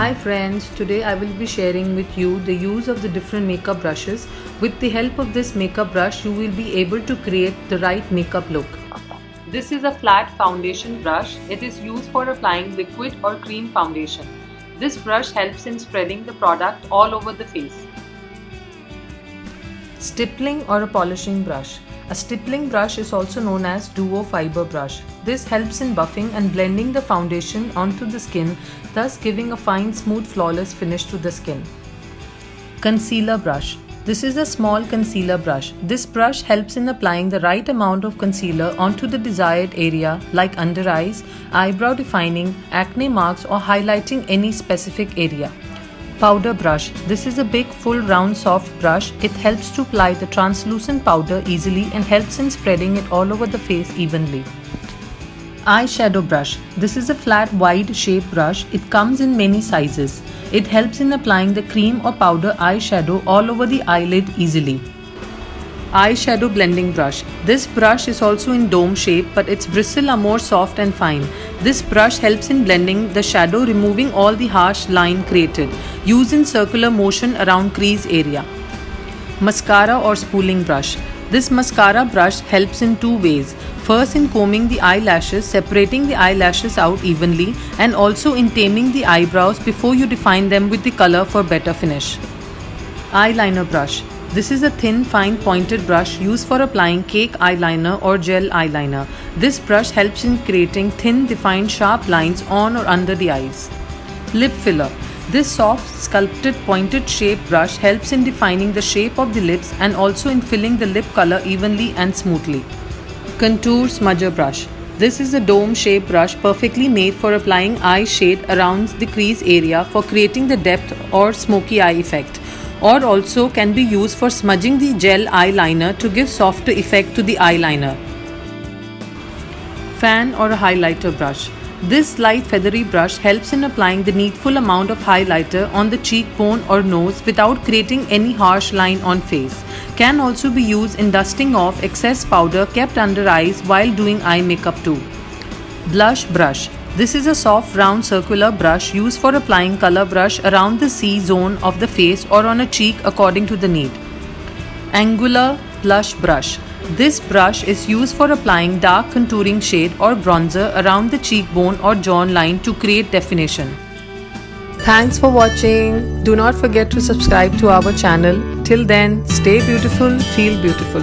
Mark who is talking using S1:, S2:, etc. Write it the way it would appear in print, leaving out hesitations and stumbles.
S1: Hi friends, today I will be sharing with you the use of the different makeup brushes. With the help of this makeup brush, you will be able to create the right makeup look. This is a flat foundation brush. It is used for applying liquid or cream foundation. This brush helps in spreading the product all over the face. Stippling or a polishing brush. A stippling brush is also known as duo fiber brush. This helps in buffing and blending the foundation onto the skin, thus giving a fine, smooth, flawless finish to the skin. Concealer brush. This is a small concealer brush. This brush helps in applying the right amount of concealer onto the desired area like under eyes, eyebrow defining, acne marks or highlighting any specific area. Powder brush. This is a big, full, round, soft brush. It helps to apply the translucent powder easily and helps in spreading it all over the face evenly. Eyeshadow brush. This is a flat, wide shape brush. It comes in many sizes. It helps in applying the cream or powder eyeshadow all over the eyelid easily. Eyeshadow blending brush. This brush is also in dome shape, but its bristles are more soft and fine. This brush helps in blending the shadow, removing all the harsh line created. Use in circular motion around crease area. Mascara or spooling brush. This mascara brush helps in two ways. First, in combing the eyelashes, separating the eyelashes out evenly, and also in taming the eyebrows before you define them with the color for better finish. Eyeliner brush. This is a thin, fine pointed brush used for applying cake eyeliner or gel eyeliner. This brush helps in creating thin, defined, sharp lines on or under the eyes. Lip filler. This soft, sculpted, pointed shape brush helps in defining the shape of the lips and also in filling the lip color evenly and smoothly. Contour smudger brush. This is a dome-shaped brush perfectly made for applying eye shade around the crease area for creating the depth or smoky eye effect, or also can be used for smudging the gel eyeliner to give softer effect to the eyeliner. Fan or a highlighter brush. This light feathery brush helps in applying the needful amount of highlighter on the cheekbone or nose without creating any harsh line on face. Can also be used in dusting off excess powder kept under eyes while doing eye makeup too. Blush brush. This is a soft round circular brush used for applying color brush around the C-zone of the face or on a cheek according to the need. Angular blush brush. This brush is used for applying dark contouring shade or bronzer around the cheekbone or jawline to create definition. Thanks for watching. Do not forget to subscribe to our channel. Till then, stay beautiful, feel beautiful.